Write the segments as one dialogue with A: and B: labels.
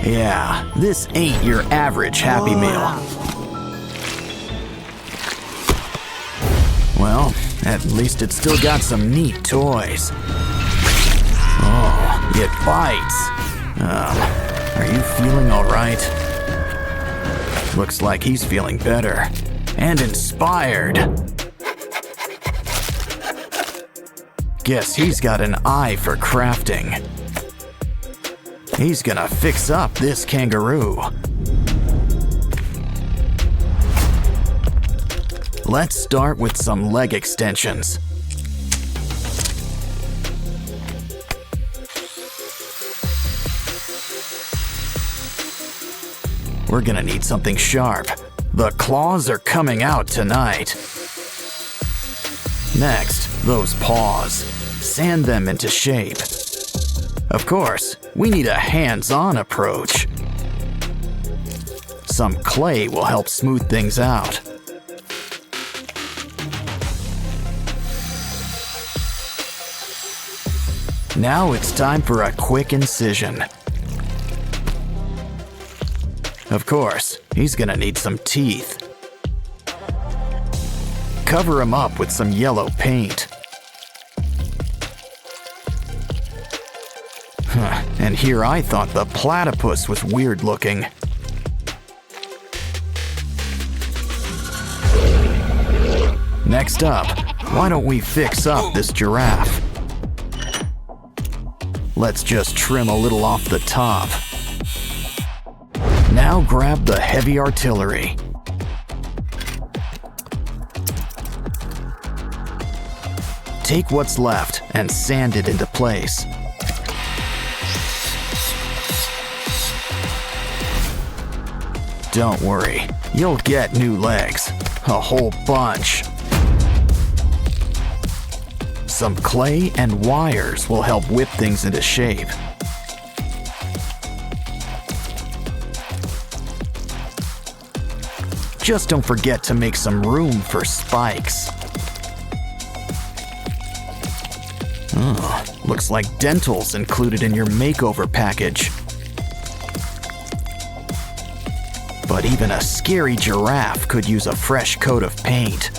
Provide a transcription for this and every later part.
A: Yeah, this ain't your average Happy Meal. Well, at least it's still got some neat toys. Oh, it bites. Are you feeling all right? Looks like he's feeling better and inspired. Guess he's got an eye for crafting. He's gonna fix up this kangaroo. Let's start with some leg extensions. We're gonna need something sharp. The claws are coming out tonight. Next, those paws. Sand them into shape. Of course, we need a hands-on approach. Some clay will help smooth things out. Now it's time for a quick incision. Of course, he's gonna need some teeth. Cover him up with some yellow paint. And here I thought the platypus was weird looking. Next up, why don't we fix up this giraffe? Let's just trim a little off the top. Now grab the heavy artillery. Take what's left and sand it into place. Don't worry, you'll get new legs. A whole bunch. Some clay and wires will help whip things into shape. Just don't forget to make some room for spikes. Looks like dental's included in your makeover package. But even a scary giraffe could use a fresh coat of paint.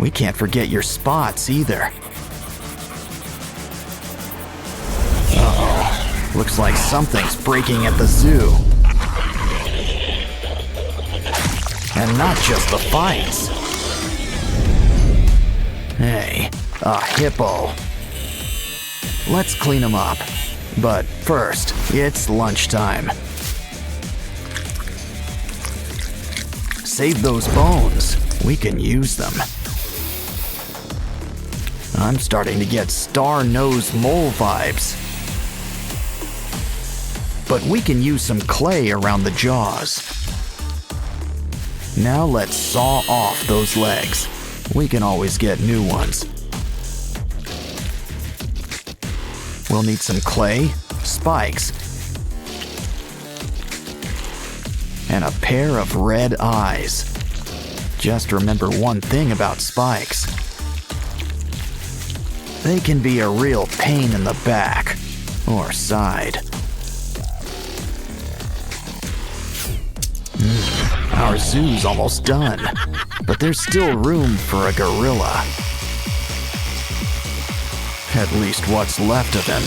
A: We can't forget your spots either. Uh-oh. Looks like something's breaking at the zoo. And not just the fights. Hey, a hippo. Let's clean him up. But first, it's lunchtime. Save those bones. We can use them. I'm starting to get star-nosed mole vibes. But we can use some clay around the jaws. Now let's saw off those legs. We can always get new ones. We'll need some clay, spikes, and a pair of red eyes. Just remember one thing about spikes. They can be a real pain in the back or side. Our zoo's almost done, but there's still room for a gorilla. At least what's left of him.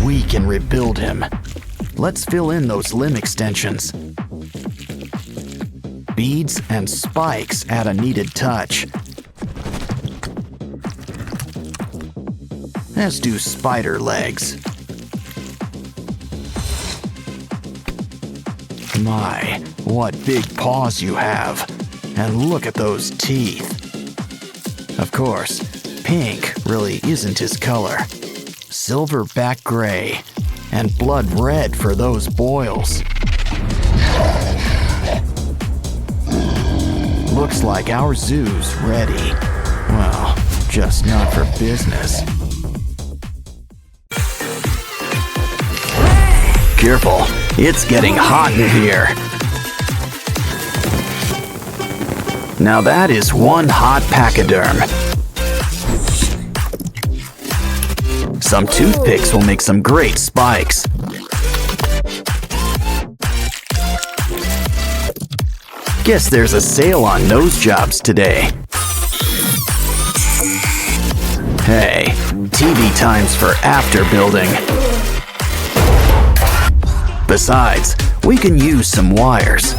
A: We can rebuild him. Let's fill in those limb extensions. Beads and spikes add a needed touch. As do spider legs. My, what big paws you have. And look at those teeth. Of course, pink really isn't his color. Silverback gray, and blood red for those boils. Looks like our zoo's ready. Well, just not for business. Careful, it's getting hot in here. Now that is one hot pachyderm. Some toothpicks will make some great spikes. Guess there's a sale on nose jobs today. Hey, TV times for after building. Besides, we can use some wires.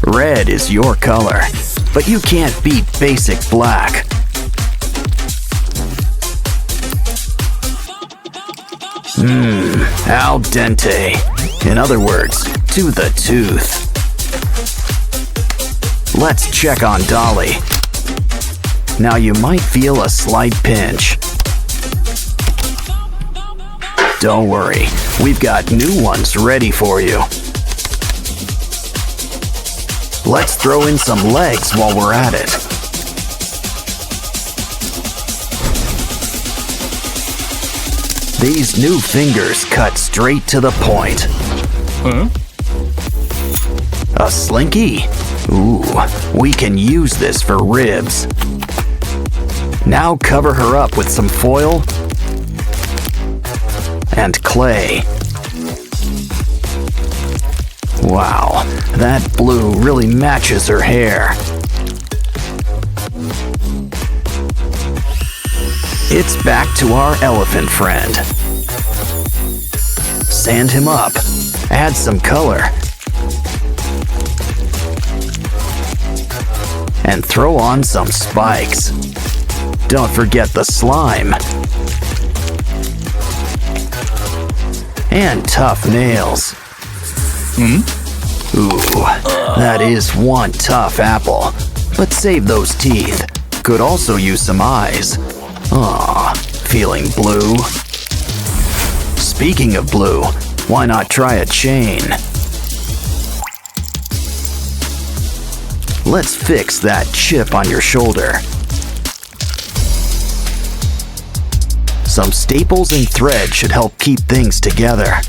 A: Red is your color, but you can't beat basic black. Al dente. In other words, to the tooth. Let's check on Dolly. Now you might feel a slight pinch. Don't worry, we've got new ones ready for you. Let's throw in some legs while we're at it. These new fingers cut straight to the point. A slinky? Ooh, we can use this for ribs. Now cover her up with some foil and clay. Wow, that blue really matches her hair. It's back to our elephant friend. Sand him up, add some color, and throw on some spikes. Don't forget the slime. And tough nails. Ooh, that is one tough apple. But save those teeth. Could also use some eyes. Aw, feeling blue? Speaking of blue, why not try a chain? Let's fix that chip on your shoulder. Some staples and thread should help keep things together.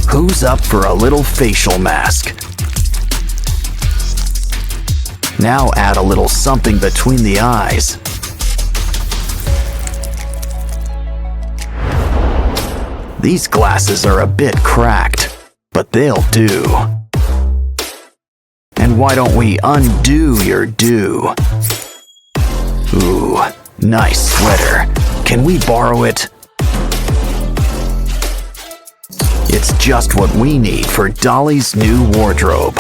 A: Who's up for a little facial mask? Now add a little something between the eyes. These glasses are a bit cracked, but they'll do. And why don't we undo your do? Ooh, nice sweater. Can we borrow it? It's just what we need for Dolly's new wardrobe.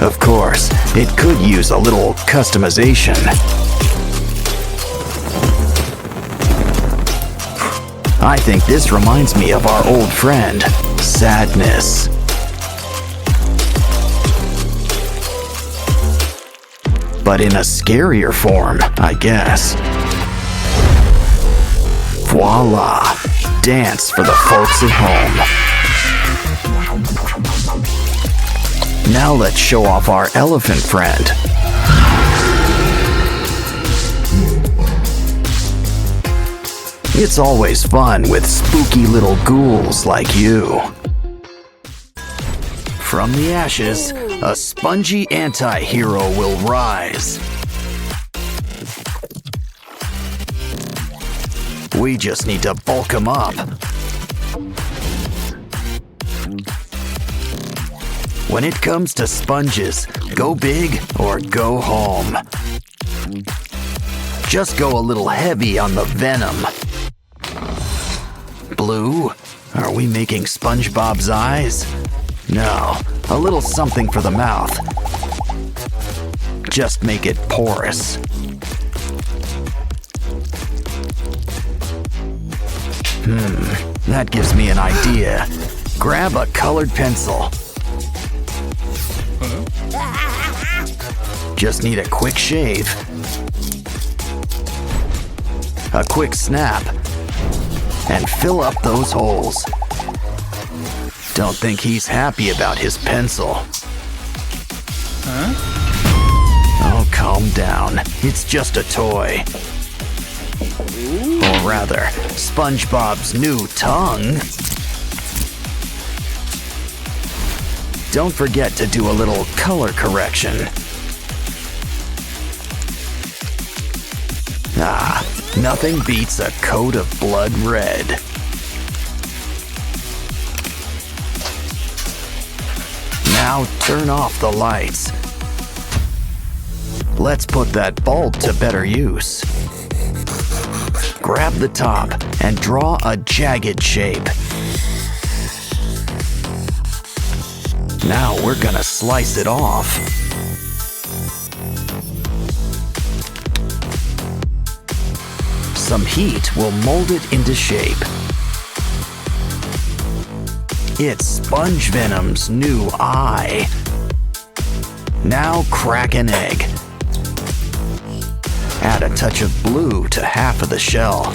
A: Of course, it could use a little customization. I think this reminds me of our old friend, Sadness. But in a scarier form, I guess. Voila! Dance for the folks at home. Now let's show off our elephant friend. It's always fun with spooky little ghouls like you. From the ashes, a spongy anti-hero will rise. We just need to bulk him up. When it comes to sponges, go big or go home. Just go a little heavy on the Venom. Blue? Are we making Spongebob's eyes? No, a little something for the mouth. Just make it porous. That gives me an idea. Grab a colored pencil. Just need a quick shave, a quick snap, and fill up those holes. Don't think he's happy about his pencil. Oh, calm down. It's just a toy. Or rather, SpongeBob's new tongue. Don't forget to do a little color correction. Ah, nothing beats a coat of blood red. Now turn off the lights. Let's put that bulb to better use. Grab the top and draw a jagged shape. Now we're gonna slice it off. Some heat will mold it into shape. It's Sponge Venom's new eye. Now crack an egg. Add a touch of blue to half of the shell.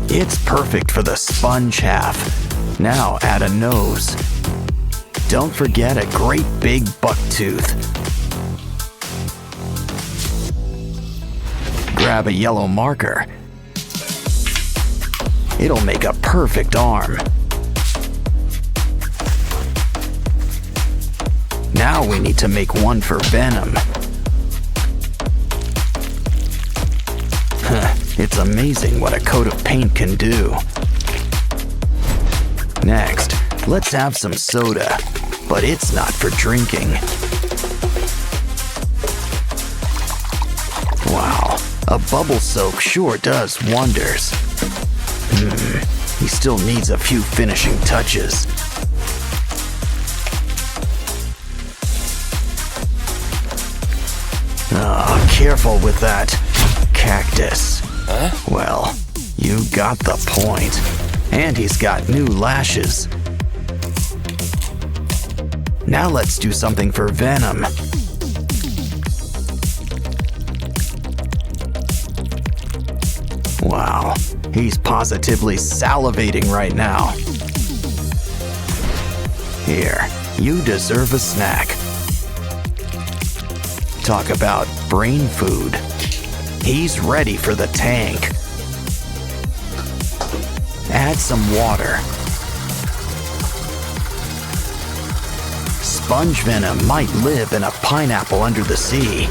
A: It's perfect for the sponge half. Now add a nose. Don't forget a great big buck tooth. Grab a yellow marker. It'll make a perfect arm. Now we need to make one for Venom. It's amazing what a coat of paint can do. Next, let's have some soda, but it's not for drinking. Wow, a bubble soak sure does wonders. He still needs a few finishing touches. Oh, careful with that cactus.
B: Huh?
A: Well, you got the point. And he's got new lashes. Now let's do something for Venom. Wow, he's positively salivating right now. Here, you deserve a snack. Talk about brain food. He's ready for the tank. Add some water. Sponge Venom might live in a pineapple under the sea.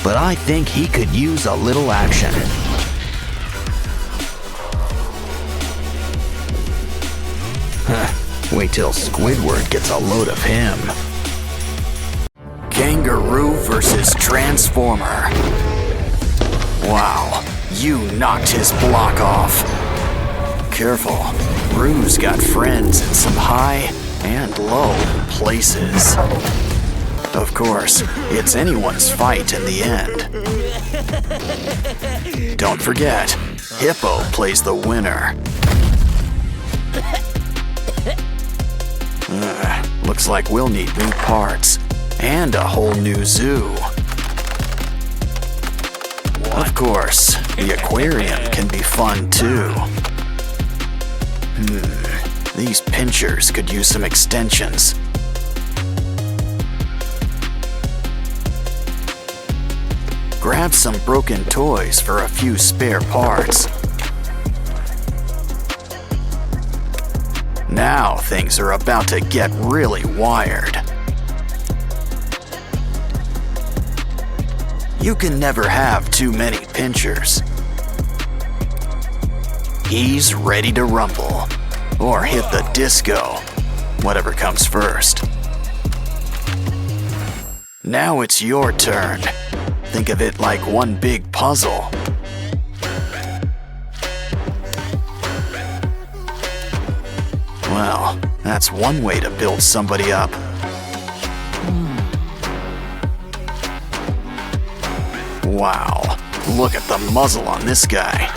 A: But I think he could use a little action. Wait till Squidward gets a load of him. Kangaroo versus Transformer. Wow, you knocked his block off. Careful, Roo's got friends in some high and low places. Of course, it's anyone's fight in the end. Don't forget, Hippo plays the winner. Looks like we'll need new parts. And a whole new zoo. Of course, the aquarium can be fun too. These pinchers could use some extensions. Grab some broken toys for a few spare parts. Now things are about to get really wired. You can never have too many pinchers. He's ready to rumble, or hit the disco, whatever comes first. Now it's your turn. Think of it like one big puzzle. Well, that's one way to build somebody up. Wow, look at the muzzle on this guy.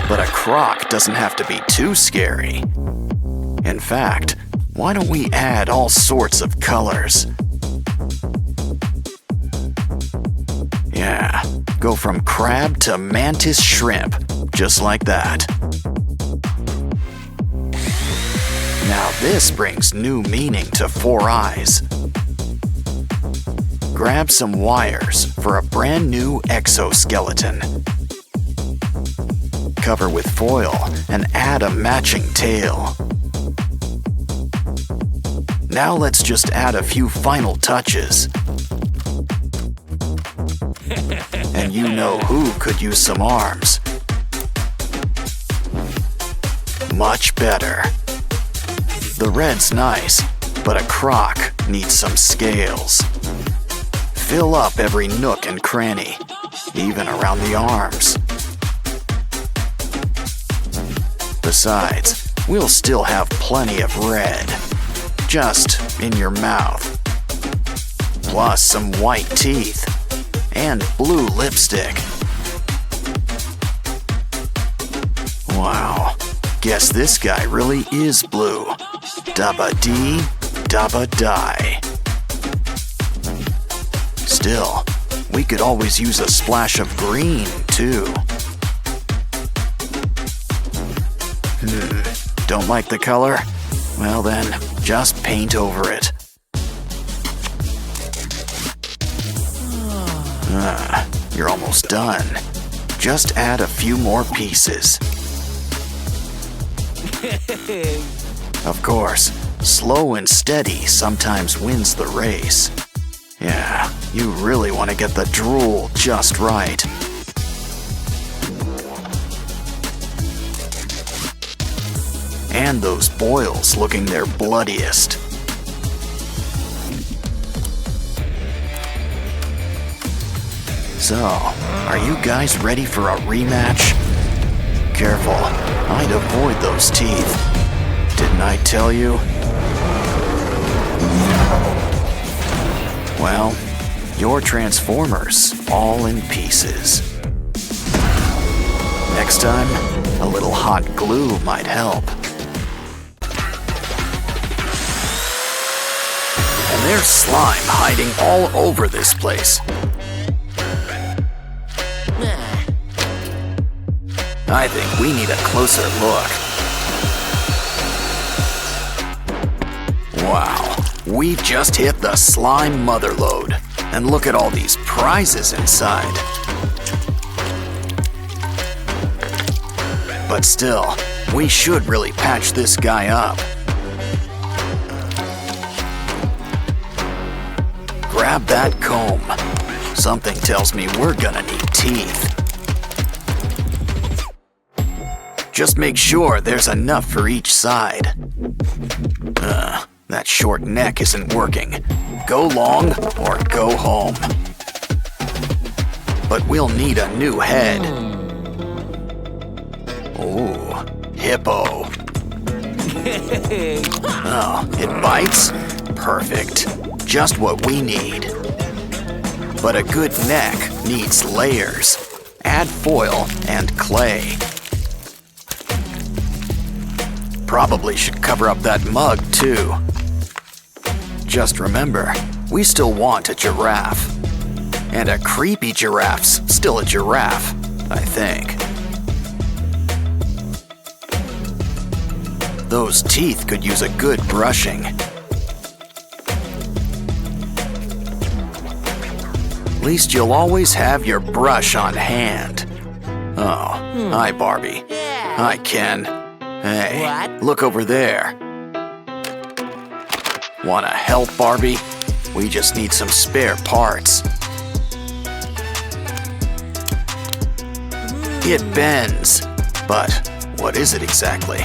A: But a croc doesn't have to be too scary. In fact, why don't we add all sorts of colors? Yeah, go from crab to mantis shrimp, just like that. Now this brings new meaning to Four Eyes. Grab some wires for a brand new exoskeleton. Cover with foil and add a matching tail. Now let's just add a few final touches. And you know who could use some arms. Much better. The red's nice, but a croc needs some scales. Fill up every nook and cranny, even around the arms. Besides, we'll still have plenty of red, just in your mouth. Plus some white teeth and blue lipstick. Wow, guess this guy really is blue. Dabba dee, dabba die. Still, we could always use a splash of green, too. Don't like the color? Well then, just paint over it. You're almost done. Just add a few more pieces. Of course, slow and steady sometimes wins the race. Yeah, you really want to get the drool just right. And those boils looking their bloodiest. So, are you guys ready for a rematch? Careful, I'd avoid those teeth. Didn't I tell you? Well, your Transformers all in pieces. Next time, a little hot glue might help. And there's slime hiding all over this place. I think we need a closer look. Wow, we just hit the slime motherlode. And look at all these prizes inside. But still, we should really patch this guy up. Grab that comb. Something tells me we're gonna need teeth. Just make sure there's enough for each side. That short neck isn't working. Go long or go home. But we'll need a new head. Ooh, hippo. Oh, it bites? Perfect. Just what we need. But a good neck needs layers. Add foil and clay. Probably should cover up that mug, too. Just remember, we still want a giraffe. And a creepy giraffe's still a giraffe, I think. Those teeth could use a good brushing. At least you'll always have your brush on hand. Oh, hi, Barbie. Hi, Ken. Hey,
B: What?
A: look over there. Wanna help, Barbie? We just need some spare parts. It bends, but what is it exactly?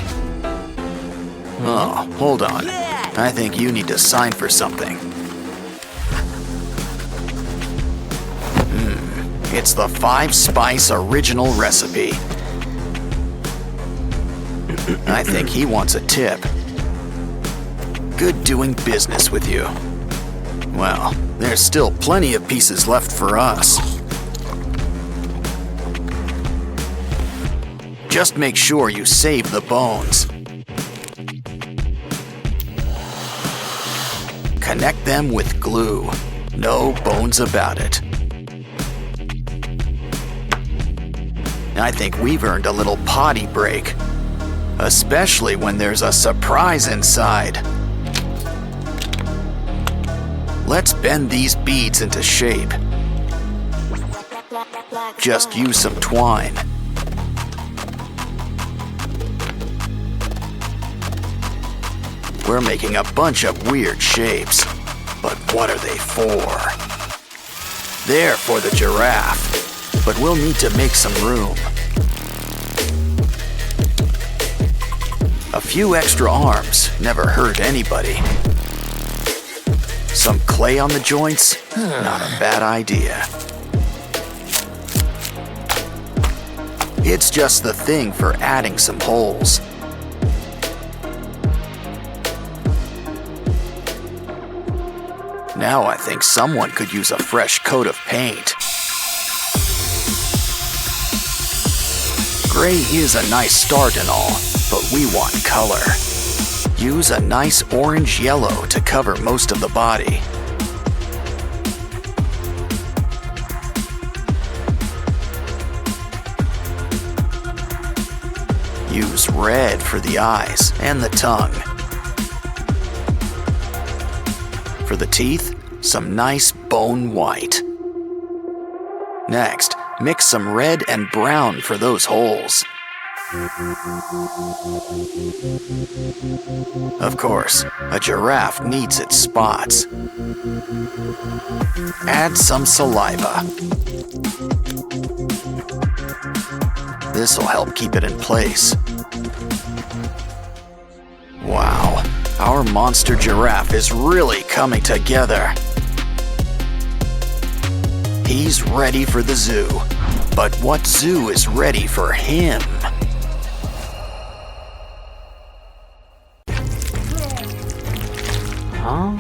A: Oh, hold on. I think you need to sign for something. It's the 5-spice original recipe. I think he wants a tip. Good doing business with you. Well, there's still plenty of pieces left for us. Just make sure you save the bones. Connect them with glue. No bones about it. I think we've earned a little potty break. Especially when there's a surprise inside. Let's bend these beads into shape. Just use some twine. We're making a bunch of weird shapes. But what are they for? They're for the giraffe, but we'll need to make some room. A few extra arms never hurt anybody. Some clay on the joints? Not a bad idea. It's just the thing for adding some holes. Now I think someone could use a fresh coat of paint. Gray is a nice start and all, but we want color. Use a nice orange yellow to cover most of the body. Use red for the eyes and the tongue. For the teeth, some nice bone white. Next, mix some red and brown for those holes. Of course, a giraffe needs its spots. Add some saliva. This'll help keep it in place. Wow, our monster giraffe is really coming together. He's ready for the zoo, but what zoo is ready for him?
B: Huh?